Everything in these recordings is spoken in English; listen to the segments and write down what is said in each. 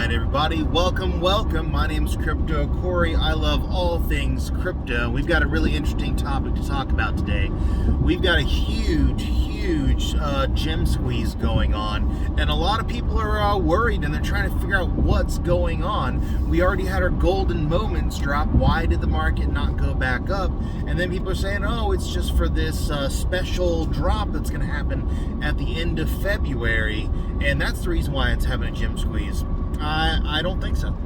Alright everybody, welcome. My name's Crypto Corey. I love all things crypto. We've got a really interesting topic to talk about today. We've got a huge gem squeeze going on, and a lot of people are worried and they're trying to figure out what's going on. We already had our golden moments drop. Why did the market not go back up? And then people are saying, oh, it's just for this special drop that's going to happen at the end of February, and that's the reason why it's having a gem squeeze. I don't think so.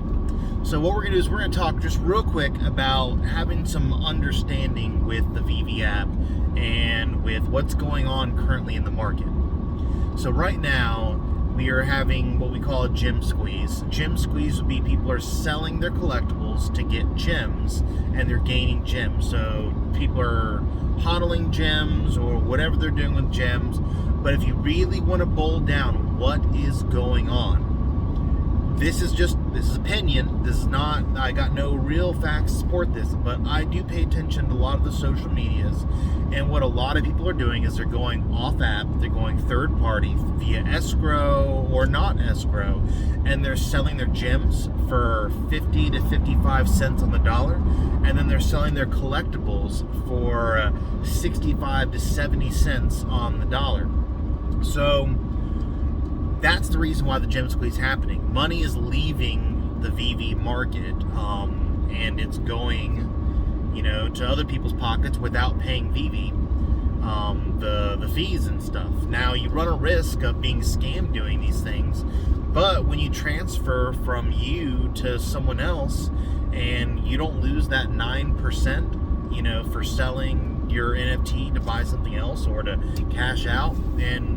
So what we're going to do is we're going to talk just real quick about having some understanding with the Veve app and with what's going on currently in the market. So right now we are having what we call a gem squeeze. Gem squeeze would be people are selling their collectibles to get gems, and they're gaining gems. So people are hodling gems or whatever they're doing with gems. But if you really want to boil down what is going on, this is opinion. This is not, I got no real facts to support this, but I do pay attention to a lot of the social medias, and what a lot of people are doing is they're going off app, they're going third party via escrow or not escrow, and they're selling their gems for 50 to 55 cents on the dollar, and then they're selling their collectibles for 65 to 70 cents on the dollar. So that's the reason why the gem squeeze is happening. Money is leaving the Veve market, and it's going, to other people's pockets without paying Veve the fees and stuff. Now you run a risk of being scammed doing these things, but when you transfer from you to someone else and you don't lose that 9%, for selling your NFT to buy something else or to cash out, and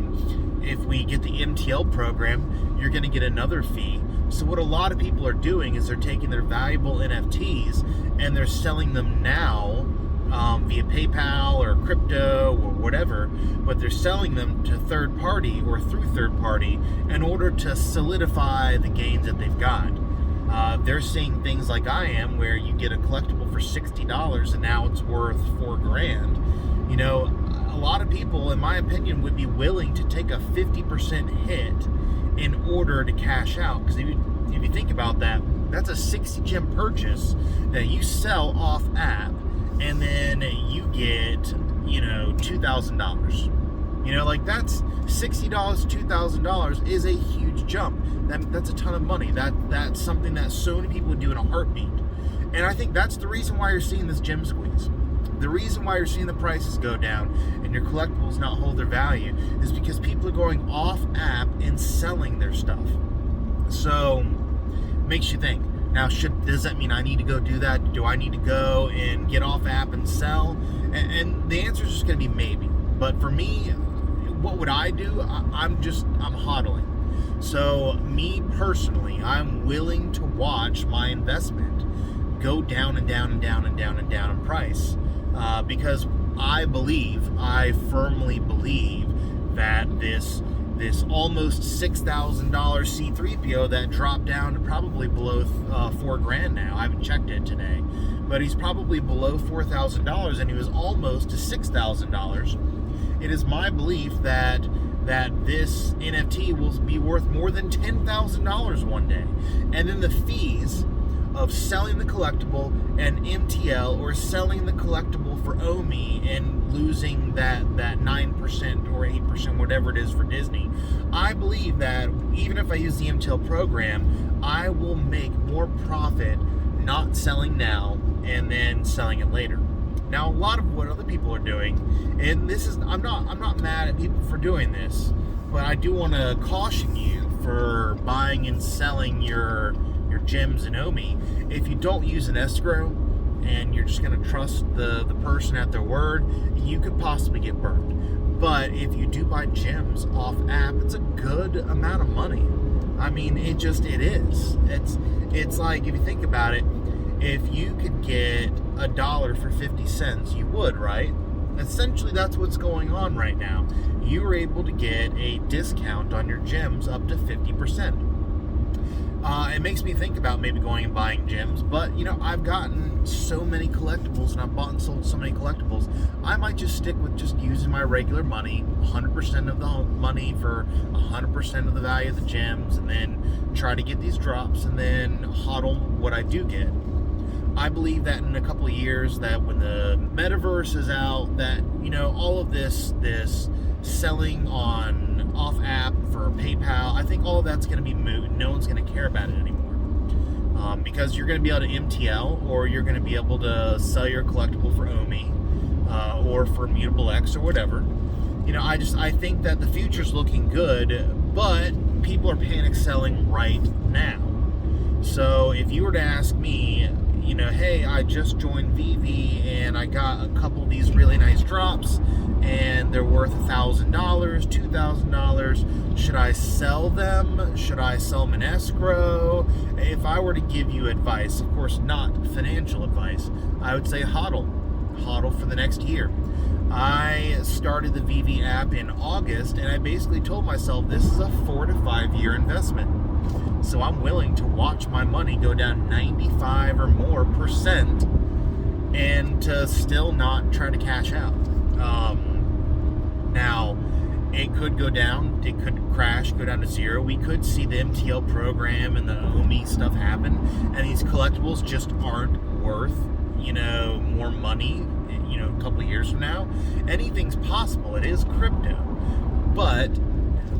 if we get the MTL program, you're going to get another fee. So what a lot of people are doing is they're taking their valuable NFTs and they're selling them now via PayPal or crypto or whatever, but they're selling them to third party or through third party in order to solidify the gains that they've got. They're seeing things like I am, where you get a collectible for $60 and now it's worth $4,000. A lot of people, in my opinion, would be willing to take a 50% hit in order to cash out. Because if you think about that, that's a 60 gem purchase that you sell off app, and then you get, $2,000. Like that's $60 to $2,000 is a huge jump. That's a ton of money. That's something that so many people would do in a heartbeat. And I think that's the reason why you're seeing this gem squeeze. The reason why you're seeing the prices go down and your collectibles not hold their value is because people are going off app and selling their stuff. So, makes you think. Now, does that mean I need to go do that? Do I need to go and get off app and sell? And the answer is just going to be maybe. But for me, what would I do? I'm hodling. So, me personally, I'm willing to watch my investment go down and down and down and down and down in price. Because I firmly believe that this almost $6,000 C3PO that dropped down to probably below $4,000 now. I haven't checked it today, but he's probably below $4,000, and he was almost to $6,000. It is my belief that this NFT will be worth more than $10,000 one day, and then the fees of selling the collectible and MTL, or selling the collectible for OMI and losing that 9% or 8%, whatever it is for Disney. I believe that even if I use the MTL program, I will make more profit not selling now and then selling it later. Now, a lot of what other people are doing, and I'm not mad at people for doing this, but I do want to caution you for buying and selling your gems and OMI. If you don't use an escrow and you're just going to trust the person at their word, you could possibly get burned. But if you do buy gems off app, it's a good amount of money. I mean, it is. It's like, if you think about it, if you could get $1 for 50 cents, you would, right? Essentially, that's what's going on right now. You are able to get a discount on your gems up to 50%. It makes me think about maybe going and buying gems, but you know, I've gotten so many collectibles and I've bought and sold so many collectibles, I might just stick with just using my regular money, 100% of the money for 100% of the value of the gems, and then try to get these drops and then hodl what I do get. I believe that in a couple of years, that when the metaverse is out, that, you know, all of this selling on off app for PayPal, I think all of that's going to be moot. No one's going to care about it anymore, because you're going to be able to MTL, or you're going to be able to sell your collectible for OMI, or for Mutable X or whatever. You know, I think that the future's looking good, but people are panic selling right now. So if you were to ask me, you know, hey, I just joined Veve and I got a couple of these really nice drops and they're worth $1,000, $2,000. Should I sell them? Should I sell them in escrow? If I were to give you advice, of course not financial advice, I would say hodl for the next year. I started the Veve app in August, and I basically told myself this is a 4 to 5 year investment. So I'm willing to watch my money go down 95 or more percent and to still not try to cash out. Now, it could go down, it could crash, go down to zero. We could see the MTL program and the OMI stuff happen, and these collectibles just aren't worth, you know, more money, you know, a couple of years from now. Anything's possible. It is crypto. But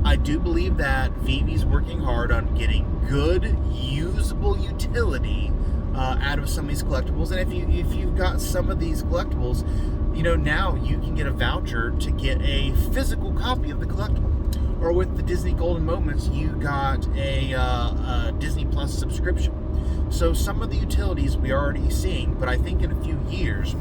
I do believe that Veve's working hard on getting good, usable utility out of some of these collectibles. And if you've got some of these collectibles, you know, now you can get a voucher to get a physical copy of the collectible. Or with the Disney Golden Moments, you got a Disney Plus subscription. So some of the utilities we are already seeing, but I think in a few years,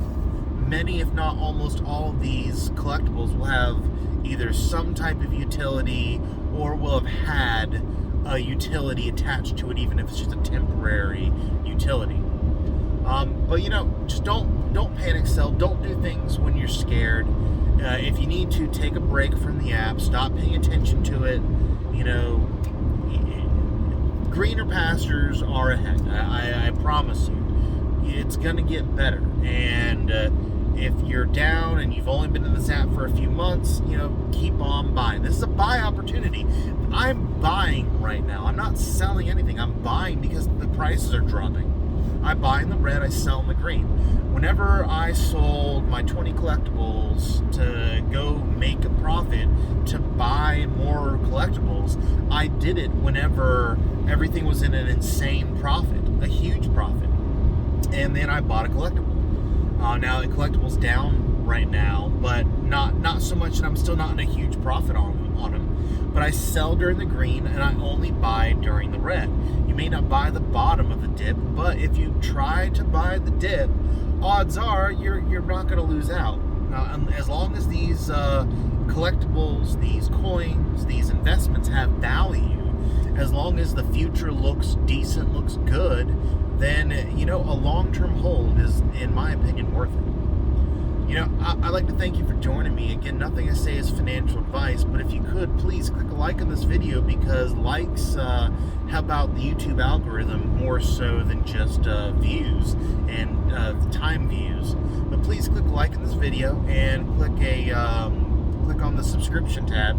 many, if not almost all of these collectibles will have either some type of utility or will have had a utility attached to it, even if it's just a temporary utility. But you know, just don't panic sell. Don't do things when you're scared. If you need to, take a break from the app. Stop paying attention to it. You know, greener pastures are ahead. I promise you. It's gonna get better. And if you're down and you've only been in this app for a few months, you know, keep on buying. This is a buy opportunity. I'm buying right now. I'm not selling anything. I'm buying because the prices are dropping. I buy in the red, I sell in the green. Whenever I sold my 20 collectibles to go make a profit to buy more collectibles, I did it whenever everything was in an insane profit, a huge profit. And then I bought a collectible. Now the collectible's down right now, but not so much that I'm still not in a huge profit on them. But I sell during the green and I only buy during the red. You may not buy the bottom of the dip, but if you try to buy the dip, odds are you're not going to lose out. As long as these collectibles, these coins, these investments have value, as long as the future looks decent, looks good, then, you know, a long-term hold is, in my opinion, worth it. You know, I'd like to thank you for joining me. Again, nothing I say is financial advice, but if you could, please click a like on this video, because likes help out the YouTube algorithm more so than just views and time views. But please click a like on this video and click on the subscription tab,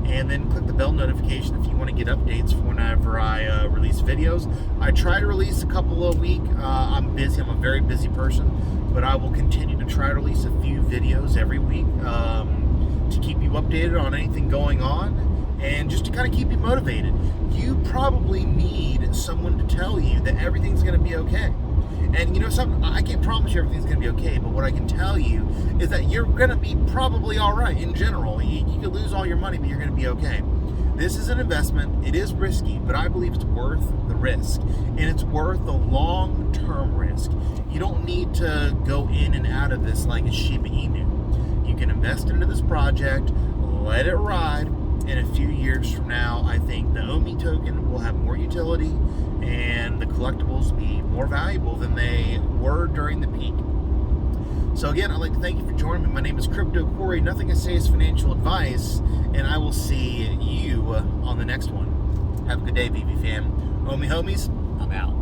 and then click the bell notification if you want to get updates for whenever I release videos. I try to release a couple a week. I'm busy. I'm a very busy person, but I will continue to try to release a few videos every week to keep you updated on anything going on and just to kind of keep you motivated. You probably need someone to tell you that everything's going to be okay. And you know something, I can't promise you everything's going to be okay, but what I can tell you is that you're going to be probably all right in general. You could lose all your money, but you're going to be okay. This is an investment. It is risky, but I believe it's worth the risk. And it's worth the long-term risk. You don't need to go in and out of this like a Shiba Inu. You can invest into this project, let it ride, and a few years from now, I think the OMI token will have more utility and the collectibles be more valuable than they were during the peak. So again, I'd like to thank you for joining me. My name is Crypto Corey. Nothing I say is financial advice, and I will see you on the next one. Have a good day, Veve fam. OMI Homies. I'm out.